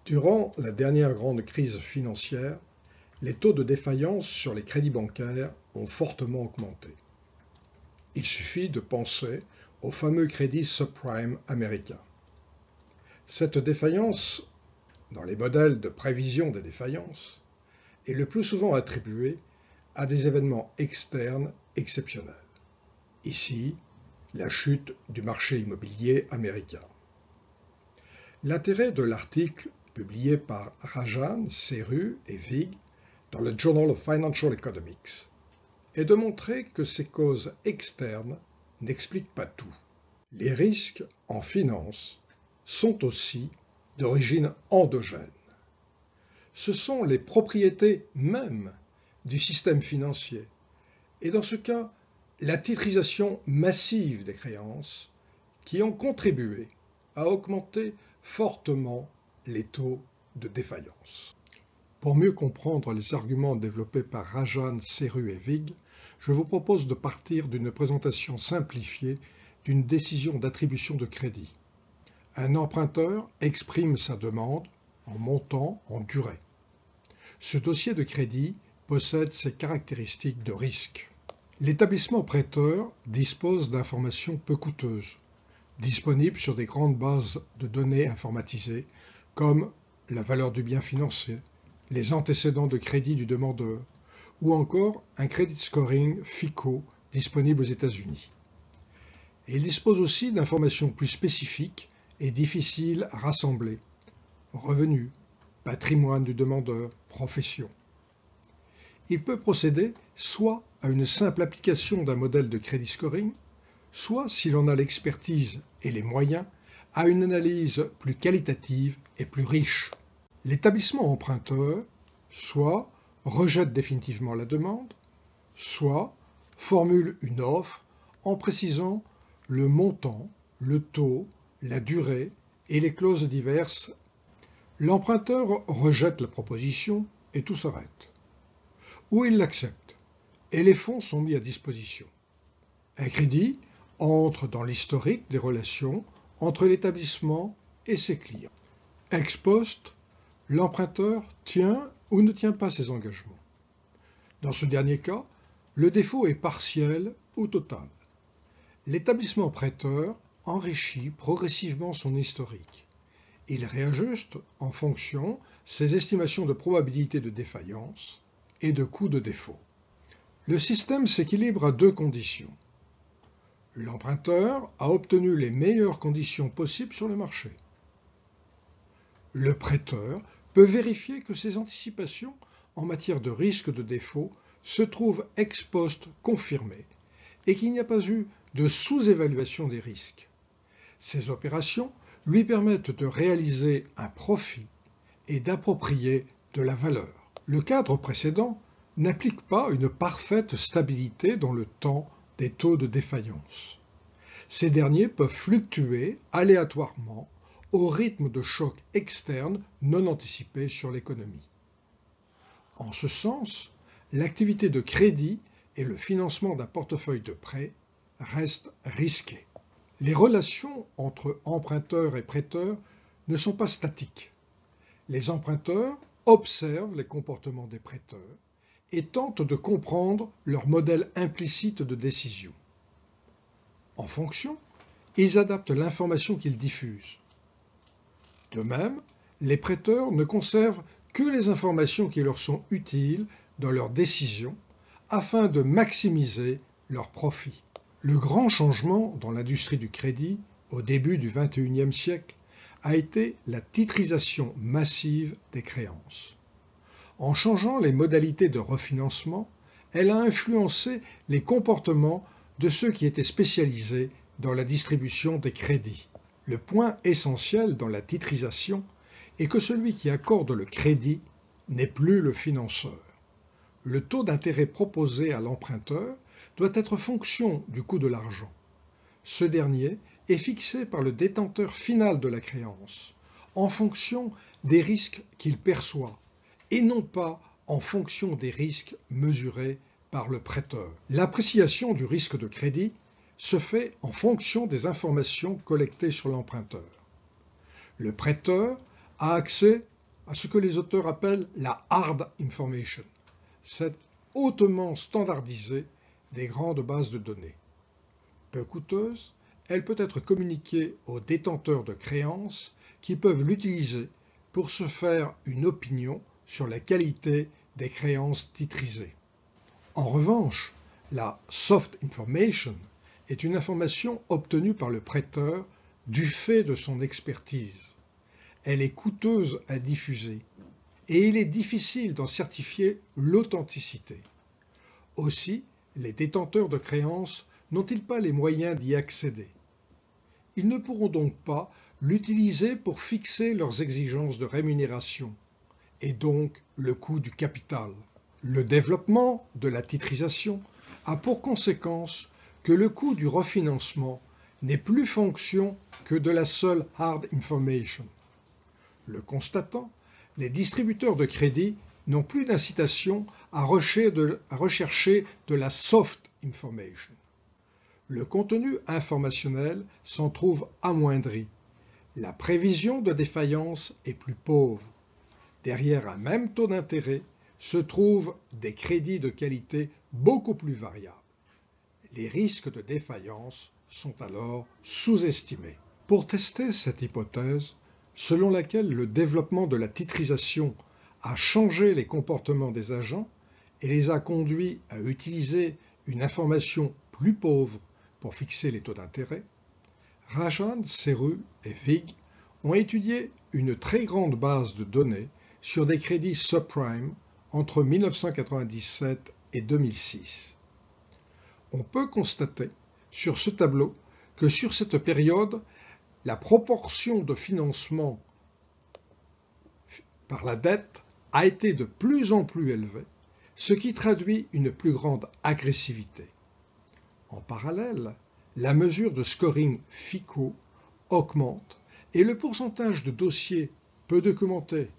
Durant la dernière grande crise financière, les taux de défaillance sur les crédits bancaires ont fortement augmenté. Il suffit de penser au fameux crédit subprime américain. Cette défaillance, dans les modèles de prévision des défaillances, est le plus souvent attribuée à des événements externes exceptionnels. Ici, la chute du marché immobilier américain. L'intérêt de l'article publié par Rajan, Seru et Vig dans le Journal of Financial Economics est de montrer que ces causes externes n'expliquent pas tout. Les risques en finance sont aussi d'origine endogène. Ce sont les propriétés mêmes du système financier et dans ce cas, la titrisation massive des créances qui ont contribué à augmenter fortement les taux de défaillance. Pour mieux comprendre les arguments développés par Rajan, Seru et Vig, je vous propose de partir d'une présentation simplifiée d'une décision d'attribution de crédit. Un emprunteur exprime sa demande en montant, en durée. Ce dossier de crédit possède ses caractéristiques de risque. L'établissement prêteur dispose d'informations peu coûteuses, disponibles sur des grandes bases de données informatisées, comme la valeur du bien financé, les antécédents de crédit du demandeur, ou encore un credit scoring FICO disponible aux États-Unis. Il dispose aussi d'informations plus spécifiques et difficiles à rassembler, revenus, patrimoine du demandeur, profession. Il peut procéder soit à une simple application d'un modèle de credit scoring, soit, s'il en a l'expertise et les moyens, à une analyse plus qualitative et plus riche. L'établissement emprunteur soit rejette définitivement la demande, soit formule une offre en précisant le montant, le taux, la durée et les clauses diverses. L'emprunteur rejette la proposition et tout s'arrête. Ou il l'accepte et les fonds sont mis à disposition. Un crédit entre dans l'historique des relations entre l'établissement et ses clients. Ex post, l'emprunteur tient ou ne tient pas ses engagements. Dans ce dernier cas, le défaut est partiel ou total. L'établissement prêteur enrichit progressivement son historique. Il réajuste en fonction ses estimations de probabilité de défaillance et de coût de défaut. Le système s'équilibre à deux conditions. L'emprunteur a obtenu les meilleures conditions possibles sur le marché. Le prêteur peut vérifier que ses anticipations en matière de risque de défaut se trouvent ex post confirmées et qu'il n'y a pas eu de sous-évaluation des risques. Ces opérations lui permettent de réaliser un profit et d'approprier de la valeur. Le cadre précédent n'implique pas une parfaite stabilité dans le temps des taux de défaillance. Ces derniers peuvent fluctuer aléatoirement au rythme de chocs externes non anticipés sur l'économie. En ce sens, l'activité de crédit et le financement d'un portefeuille de prêts restent risqués. Les relations entre emprunteurs et prêteurs ne sont pas statiques. Les emprunteurs observent les comportements des prêteurs et tentent de comprendre leur modèle implicite de décision. En fonction, ils adaptent l'information qu'ils diffusent. De même, les prêteurs ne conservent que les informations qui leur sont utiles dans leurs décisions afin de maximiser leurs profits. Le grand changement dans l'industrie du crédit au début du XXIe siècle a été la titrisation massive des créances. En changeant les modalités de refinancement, elle a influencé les comportements de ceux qui étaient spécialisés dans la distribution des crédits. Le point essentiel dans la titrisation est que celui qui accorde le crédit n'est plus le financeur. Le taux d'intérêt proposé à l'emprunteur doit être fonction du coût de l'argent. Ce dernier est fixé par le détenteur final de la créance, en fonction des risques qu'il perçoit, et non pas en fonction des risques mesurés par le prêteur. L'appréciation du risque de crédit se fait en fonction des informations collectées sur l'emprunteur. Le prêteur a accès à ce que les auteurs appellent la hard information, cette hautement standardisée des grandes bases de données. Peu coûteuse, elle peut être communiquée aux détenteurs de créances qui peuvent l'utiliser pour se faire une opinion sur la qualité des créances titrisées. En revanche, la soft information est une information obtenue par le prêteur du fait de son expertise. Elle est coûteuse à diffuser et il est difficile d'en certifier l'authenticité. Aussi, les détenteurs de créances n'ont-ils pas les moyens d'y accéder? Ils ne pourront donc pas l'utiliser pour fixer leurs exigences de rémunération, et donc le coût du capital. Le développement de la titrisation a pour conséquence que le coût du refinancement n'est plus fonction que de la seule hard information. Le constatant, les distributeurs de crédit n'ont plus d'incitation à rechercher de la soft information. Le contenu informationnel s'en trouve amoindri. La prévision de défaillance est plus pauvre. Derrière un même taux d'intérêt se trouvent des crédits de qualité beaucoup plus variables. Les risques de défaillance sont alors sous-estimés. Pour tester cette hypothèse, selon laquelle le développement de la titrisation a changé les comportements des agents et les a conduits à utiliser une information plus pauvre pour fixer les taux d'intérêt, Rajan, Serru et Vig ont étudié une très grande base de données sur des crédits subprime entre 1997 et 2006. On peut constater sur ce tableau que sur cette période, la proportion de financement par la dette a été de plus en plus élevée, ce qui traduit une plus grande agressivité. En parallèle, la mesure de scoring FICO augmente et le pourcentage de dossiers peu documentés,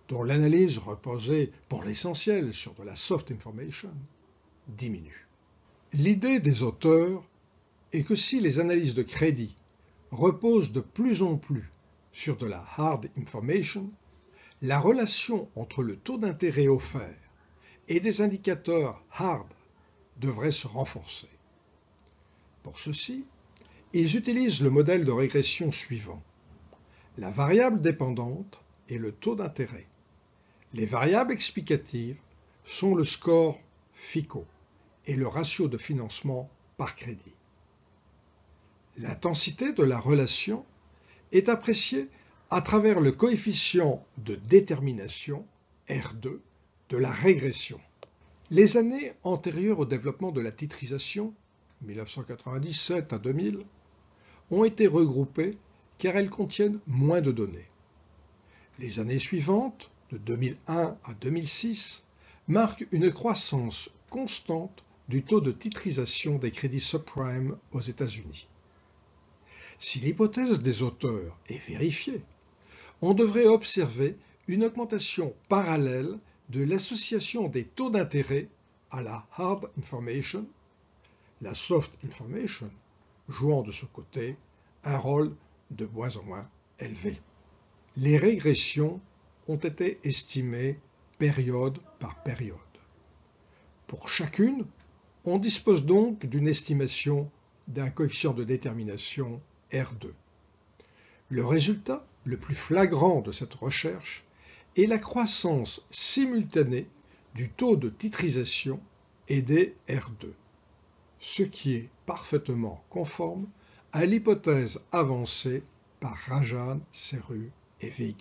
dont l'analyse reposait pour l'essentiel sur de la soft information, diminue. L'idée des auteurs est que si les analyses de crédit reposent de plus en plus sur de la hard information, la relation entre le taux d'intérêt offert et des indicateurs hard devrait se renforcer. Pour ceci, ils utilisent le modèle de régression suivant. La variable dépendante est le taux d'intérêt. Les variables explicatives sont le score FICO et le ratio de financement par crédit. L'intensité de la relation est appréciée à travers le coefficient de détermination, R2, de la régression. Les années antérieures au développement de la titrisation, 1997 à 2000, ont été regroupées car elles contiennent moins de données. Les années suivantes, de 2001 à 2006, marquent une croissance constante du taux de titrisation des crédits subprime aux États-Unis. Si l'hypothèse des auteurs est vérifiée, on devrait observer une augmentation parallèle de l'association des taux d'intérêt à la hard information, la soft information jouant de ce côté un rôle de moins en moins élevé. Les régressions ont été estimées période par période. Pour chacune, on dispose donc d'une estimation d'un coefficient de détermination R2. Le résultat le plus flagrant de cette recherche est la croissance simultanée du taux de titrisation et des R2, ce qui est parfaitement conforme à l'hypothèse avancée par Rajan, Serru et Vig.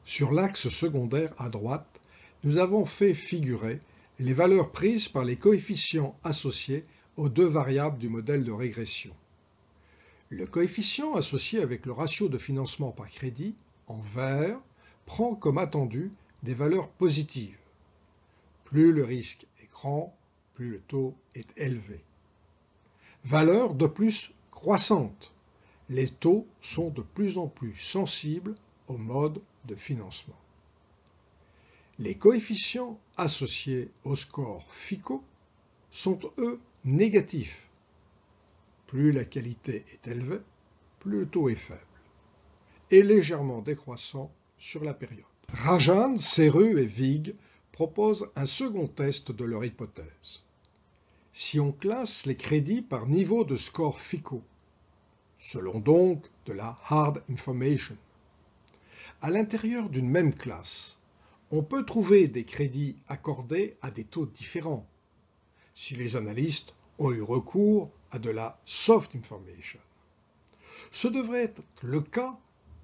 Sur l'axe secondaire à droite, nous avons fait figurer les valeurs prises par les coefficients associés aux deux variables du modèle de régression. Le coefficient associé avec le ratio de financement par crédit, en vert, prend comme attendu des valeurs positives. Plus le risque est grand, plus le taux est élevé. Valeur de plus croissante. Les taux sont de plus en plus sensibles au mode de financement. Les coefficients associés au score FICO sont, eux, négatifs. Plus la qualité est élevée, plus le taux est faible, et légèrement décroissant sur la période. Rajan, Serru et Vig proposent un second test de leur hypothèse. Si on classe les crédits par niveau de score FICO, selon donc de la hard information, à l'intérieur d'une même classe, on peut trouver des crédits accordés à des taux différents, si les analystes ont eu recours à de la soft information. Ce devrait être le cas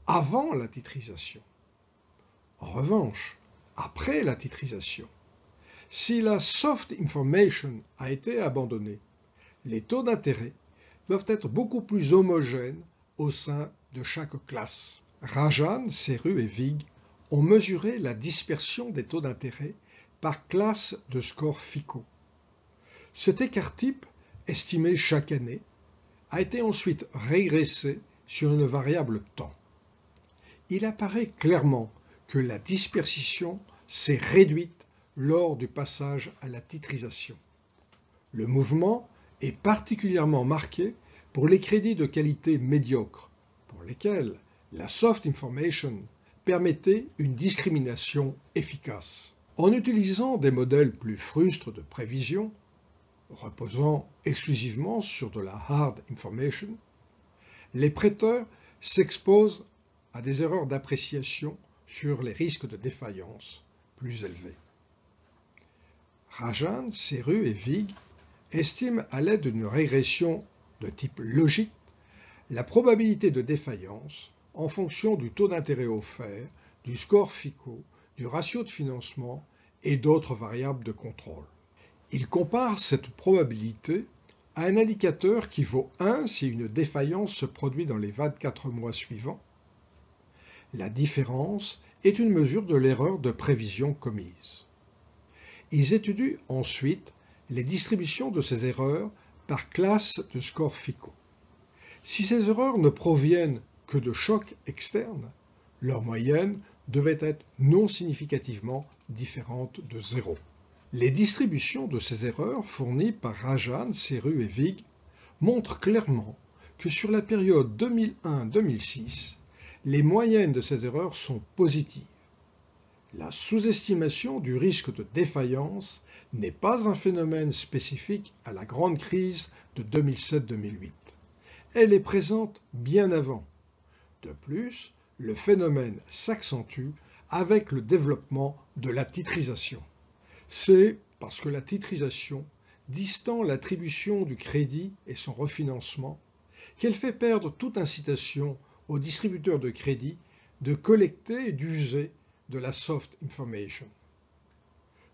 avant la titrisation. En revanche, après la titrisation, si la soft information a été abandonnée, les taux d'intérêt doivent être beaucoup plus homogènes au sein de chaque classe. Rajan, Serru et Vig ont mesuré la dispersion des taux d'intérêt par classe de score FICO. Cet écart-type, estimé chaque année, a été ensuite régressé sur une variable temps. Il apparaît clairement que la dispersion s'est réduite lors du passage à la titrisation. Le mouvement est particulièrement marqué pour les crédits de qualité médiocre, pour lesquels la soft information permettait une discrimination efficace. En utilisant des modèles plus frustres de prévision, reposant exclusivement sur de la hard information, les prêteurs s'exposent à des erreurs d'appréciation sur les risques de défaillance plus élevés. Rajan, Serru et Vig estiment à l'aide d'une régression de type logique la probabilité de défaillance en fonction du taux d'intérêt offert, du score FICO, du ratio de financement et d'autres variables de contrôle. Ils comparent cette probabilité à un indicateur qui vaut 1 si une défaillance se produit dans les 24 mois suivants. La différence est une mesure de l'erreur de prévision commise. Ils étudient ensuite les distributions de ces erreurs par classe de score FICO. Si ces erreurs ne proviennent que de chocs externes, leur moyenne devait être non significativement différente de 0. Les distributions de ces erreurs fournies par Rajan, Serru et Vig montrent clairement que sur la période 2001-2006, les moyennes de ces erreurs sont positives. La sous-estimation du risque de défaillance n'est pas un phénomène spécifique à la grande crise de 2007-2008. Elle est présente bien avant. De plus, le phénomène s'accentue avec le développement de la titrisation. C'est parce que la titrisation distend l'attribution du crédit et son refinancement qu'elle fait perdre toute incitation aux distributeurs de crédit de collecter et d'user de la soft information.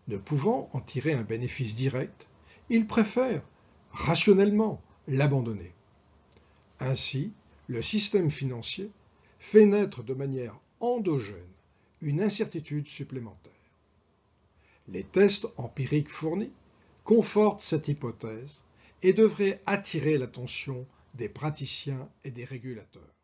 Ne pouvant en tirer un bénéfice direct, ils préfèrent rationnellement l'abandonner. Ainsi, le système financier fait naître de manière endogène une incertitude supplémentaire. Les tests empiriques fournis confortent cette hypothèse et devraient attirer l'attention des praticiens et des régulateurs.